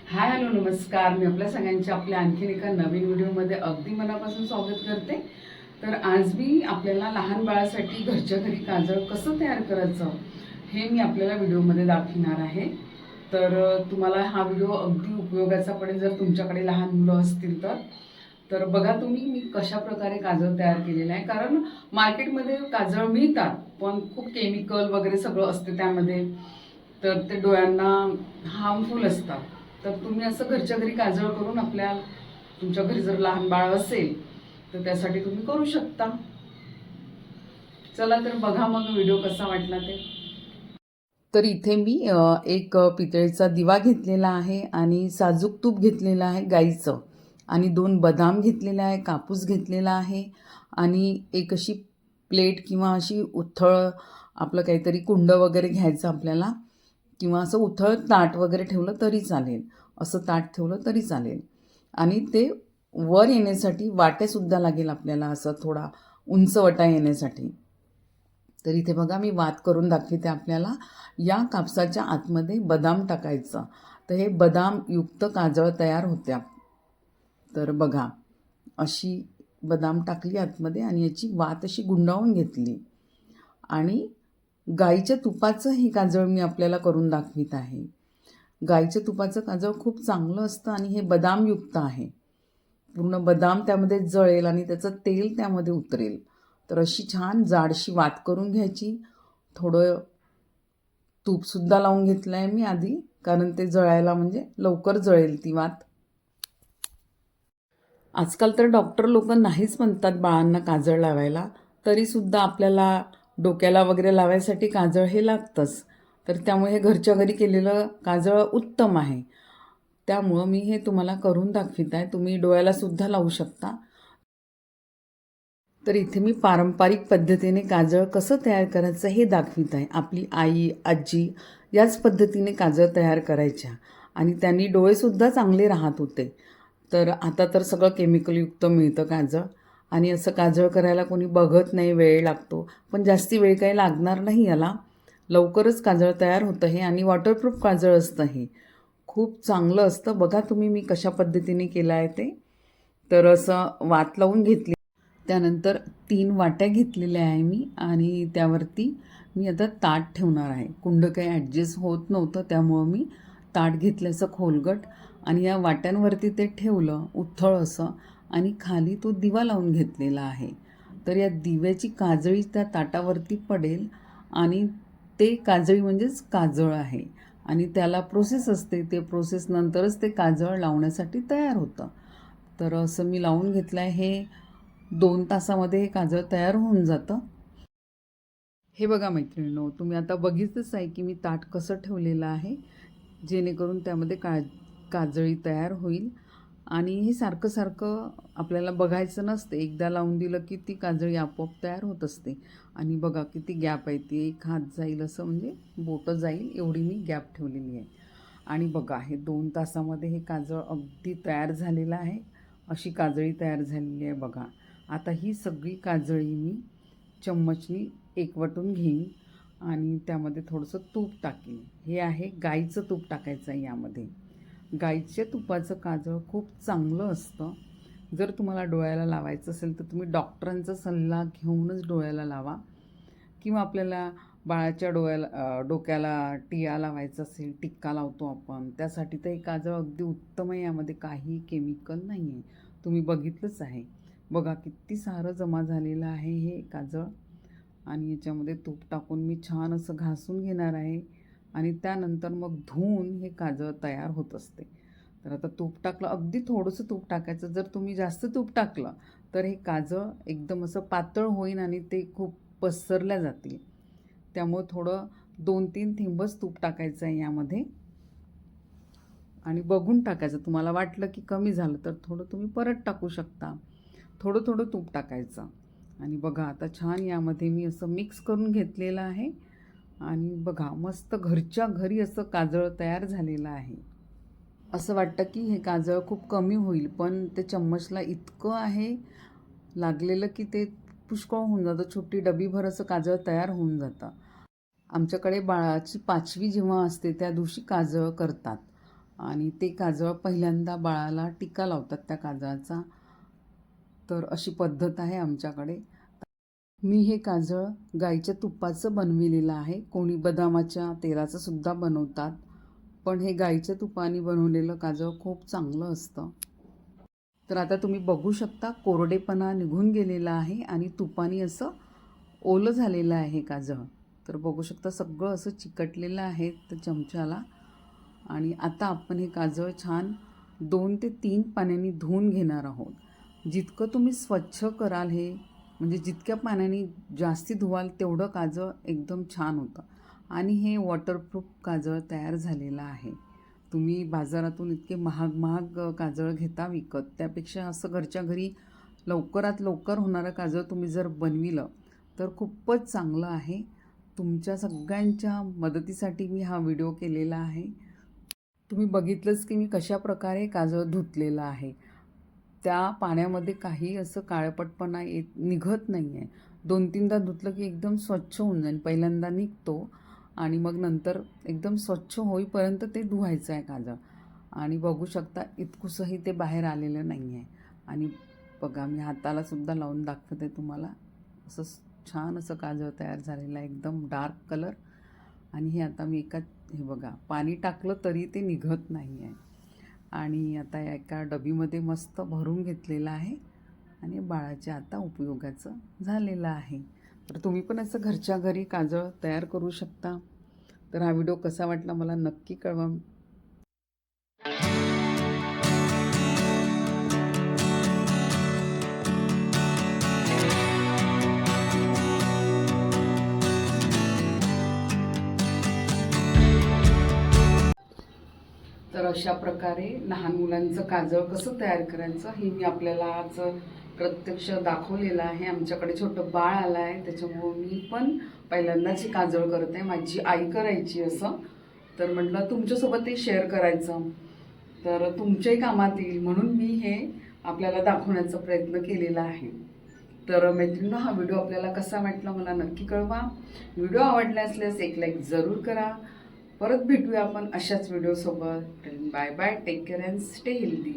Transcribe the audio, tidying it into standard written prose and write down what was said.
Hi hello नमस्कार. मी आपल्या सगळ्यांचे आपल्या आणखीन एका नवीन व्हिडिओमध्ये अगदी मनापासून स्वागत करते. तर आज मी आपल्याला लहान बाळासाठी घरच्या घरी काजळ कसं तयार करायचं हे मी आपल्याला व्हिडिओमध्ये दाखवणार आहे. तर तुम्हाला हा व्हिडिओ अगदी उपयोगाचा पडेल जर तुमच्याकडे लहान मुलं असतील तर बघा तुम्ही मी कशा प्रकारे काजळ तयार केलेलं आहे. कारण मार्केटमध्ये काजळ मिळतात पण खूप केमिकल वगैरे सगळं असते त्यामध्ये, तर ते डोळ्यांना हार्मफुल असतात. तर तुम्ही असं घरच्या घरी काजळ करून तुमच्या घरी जर लहान बाळ असेल तर त्यासाठी तुम्ही करू शकता. चला तर बघा मग व्हिडिओ कसा वाटला ते. तर इथे मी एक पितळेचा दिवा घेतलेला आहे आणि साजूक तूप घेतलेलं आहे गाईचं, आणि 2 बदाम घेतलेले आहे, कापूस घेतलेला आहे, आणि एक अशी प्लेट किंवा अशी उथळ आपलं काहीतरी कुंड वगैरे घ्यायचं आपल्याला, किंवा असं उथळ ताट वगैरे ठेवलं तरी चालेल, असं ताट ठेवलं तरी चालेल. आणि ते वर येण्यासाठी वाट्यासुद्धा लागेल आपल्याला, असं थोडा उंच वाटा येण्यासाठी. तर इथे बघा मी वात करून दाखवते आपल्याला. या कापसाच्या आतमध्ये बदाम टाकायचं, तर हे बदामयुक्त काजळ तयार होत्या. तर बघा अशी बदाम टाकली आतमध्ये आणि याची वात अशी गुंडाळून घेतली. आणि गाईच्या तुपाचं हे काजळ मी आपल्याला करून दाखवित आहे. गाईच्या तुपाचं काजळ खूप चांगलं असतं आणि हे बदामयुक्त आहे. पूर्ण बदाम त्यामध्ये जळेल आणि त्याचं तेल त्यामध्ये उतरेल. तर अशी छान जाडशी वात करून घ्यायची. थोडं तूपसुद्धा लावून घेतलं आहे मी आधी, कारण ते जळायला म्हणजे लवकर जळेल ती वात. आजकाल तर डॉक्टर लोक नाहीच म्हणतात बाळांना काजळ लावायला, तरीसुद्धा आपल्याला डोक्याला वगैरे लावायसाठी काजळ हे लागतंच. तर त्यामुळे हे घरच्या घरी केलेलं काजळ उत्तम आहे. त्यामुळं मी हे तुम्हाला करून दाखवित आहे. तुम्ही डोळ्यालासुद्धा लावू शकता. तर इथे मी पारंपरिक पद्धतीने काजळ कसं तयार करायचं हे दाखवित आहे. आपली आई, आजी याच पद्धतीने काजळ तयार करायच्या आणि त्यांनी डोळेसुद्धा चांगले राहत होते. तर आता तर सगळं केमिकलयुक्त मिळतं काजळ, आणि असं काजळ करायला कोणी बघत नाही, वेळ लागतो. पण जास्ती वेळ काही लागणार नाही याला. लवकरच काजळ तयार होतं हे, आणि वॉटरप्रूफ काजळ असतं हे. खूप चांगलं असतं. बघा तुम्ही मी कशा पद्धतीने केलं आहे ते. तर असं वात लावून घेतली. त्यानंतर 3 वाट्या घेतलेल्या आहे मी, आणि त्यावरती मी आता ताट ठेवणार आहे. कुंड काही ॲडजस्ट होत नव्हतं त्यामुळं मी ताट घेतलं असं खोलगट, आणि या वाट्यांवरती ते ठेवलं उथळ असं, आणि खाली तो दिवा लावून घेतलेला आहे. तर या दिव्याची काजळी त्या ताटावरती पडेल, आणि ते काजळी म्हणजेच काजळ आहे, आणि त्याला प्रोसेस असते. ते प्रोसेस नंतरच ते काजळ लावण्यासाठी तयार होतं. तर असं मी लावून घेतलं आहे. हे 2 तासामध्ये हे काजळ तयार होऊन जातं. हे बघा मैत्रिणींनो, तुम्ही आता बघितलंच आहे की मी ताट कसं ठेवलेलं आहे, जेणेकरून त्यामध्ये काजळी तयार होईल. आणि हे सारखं सारखं आपल्याला बघायचं नसते. एकदा लावून दिलं की ती काजळी आपोआप तयार होत असते. आणि बघा किती गॅप आहे, ती एक हात जाईल असं, म्हणजे बोटं जाईल एवढी मी गॅप ठेवलेली आहे. आणि बघा हे 2 तासामध्ये हे काजळ अगदी तयार झालेलं आहे. अशी काजळी तयार झालेली आहे बघा. आता ही सगळी काजळी मी चम्मचनी एकवटून घेईन आणि त्यामध्ये थोडंसं तूप टाकेन. हे आहे गाईचं तूप टाकायचं आहे यामध्ये. गाईच्या तुपाचं काजळ खूप चांगलं असतं. जर तुम्हाला डोळ्याला लावायचं असेल तर तुम्ही डॉक्टरांचा सल्ला घेऊनच डोळ्याला लावा, किंवा आपल्याला बाळाच्या डोक्याला टिया लावायचा असेल, टिक्का लावतो आपण, त्यासाठी तर हे काजळ अगदी उत्तम आहे. यामध्ये काही केमिकल नाही आहे. तुम्ही बघितलंच आहे. बघा किती सारं जमा झालेलं आहे हे काजळ. आणि याच्यामध्ये तूप टाकून मी छान असं घासून घेणार आहे, आणि त्यानंतर मग धुवून हे काजळ तयार होत असते. तर आता तूप टाकलं, अगदी थोडंसं तूप टाकायचं. जर तुम्ही जास्त तूप टाकलं तर हे काजळ एकदम असं पातळ होईल आणि ते खूप पसरल्या जातील. त्यामुळं थोडं 2-3 थेंबच तूप टाकायचं आहे यामध्ये, आणि बघून टाकायचं. तुम्हाला वाटलं की कमी झालं तर थोडं तुम्ही परत टाकू शकता. थोडं थोडं तूप टाकायचं. आणि बघा आता छान यामध्ये मी असं मिक्स करून घेतलेलं आहे, आणि बघा मस्त घरच्या घरी असं काजळ तयार झालेलं आहे. असं वाटतं की हे काजळ खूप कमी होईल, पण ते चम्मचला इतकं आहे लागलेलं की ते पुष्कळ होऊन जातं. छोटी डबीभर असं काजळ तयार होऊन जातं. आमच्याकडे बाळाची 5वी जेव्हा असते त्या दिवशी काजळ करतात. आणि ते काजळ पहिल्यांदा बाळाला टिका लावतात त्या काजळाचा. तर अशी पद्धत आहे आमच्याकडे. मी हे काजळ गाईच्या तुपाचं बनविलेलं आहे. कोणी बदामाच्या तेलाचं सुद्धा बनवतात, पण हे गाईच्या तुपाने बनवलेलं काजळ खूप चांगलं असतं. तर आता तुम्ही बघू शकता कोरडेपणा निघून गेलेला आहे आणि तुपाने असं ओलं झालेलं आहे काजळ. तर बघू शकता सगळं असं चिकटलेलं आहे त्या चमच्याला. आणि आता आपण हे काजळ छान 2 ते 3 पाण्याने धुवून घेणार आहोत. जितकं तुम्ही स्वच्छ कराल हे, म्हणजे जितक्या पाण्याने जास्ती धुवाल तेवढं काजळ एकदम छान होतं. आणि हे वॉटरप्रूफ काजळ तयार झालेलं आहे. तुम्ही बाजारातून इतके महाग महाग काजळ घेता विकत, त्यापेक्षा असं घरच्या घरी लवकरात लवकर होणारं काजळ तुम्ही जर बनविलं तर खूपच चांगलं आहे. तुमच्या सगळ्यांच्या मदतीसाठी मी हा व्हिडिओ केलेला आहे. तुम्ही बघितलंच की मी कशा प्रकारे काजळ धुतलेलं आहे. त्या पाण्यामध्ये काही असं काळपटपणा निघत नाही आहे. 2-3दा धुतलं की एकदम स्वच्छ होऊन जाईल. पहिल्यांदा निघतो आणि मग नंतर एकदम स्वच्छ होईपर्यंत ते धुवायचं आहे काजळ. आणि बघू शकता इतकुसंही ते बाहेर आलेलं नाही आहे. आणि बघा मी हाताला सुद्धा लावून दाखवते तुम्हाला. असं छान असं काजळ तयार झालेलं आहे, एकदम डार्क कलर. आणि हे आता मी हे बघा पाणी टाकलं तरी ते निघत नाही आहे. आणि आता एका डबीमध्ये मस्त भरून घेतलेलं आहे आणि बाळाच्या आता उपयोगाचं झालेलं आहे. तर तुम्ही पण असं घरच्या घरी काजळ तयार करू शकता. तर हा व्हिडिओ कसा वाटला मला नक्की कळवा. तर अशा प्रकारे लहान मुलांचं काजळ कसं तयार करायचं हे मी आपल्याला आज प्रत्यक्ष दाखवलेलं आहे. आमच्याकडे छोटं बाळ आलं आहे, त्याच्यामुळं मी पण पहिल्यांदाच हे काजळ करत आहे. माझी आई करायची असं, तर म्हटलं तुमच्यासोबत ते शेअर करायचं, तर तुमच्याही कामात येईल म्हणून मी हे आपल्याला दाखवण्याचा प्रयत्न केलेला आहे. तर मैत्रिणींनो, हा व्हिडिओ आपल्याला कसा वाटला मला नक्की कळवा. व्हिडिओ आवडला असल्यास एक लाईक जरूर करा. परत भेटूया आपण अशाच व्हिडिओसोबत. Bye bye, take care and stay healthy.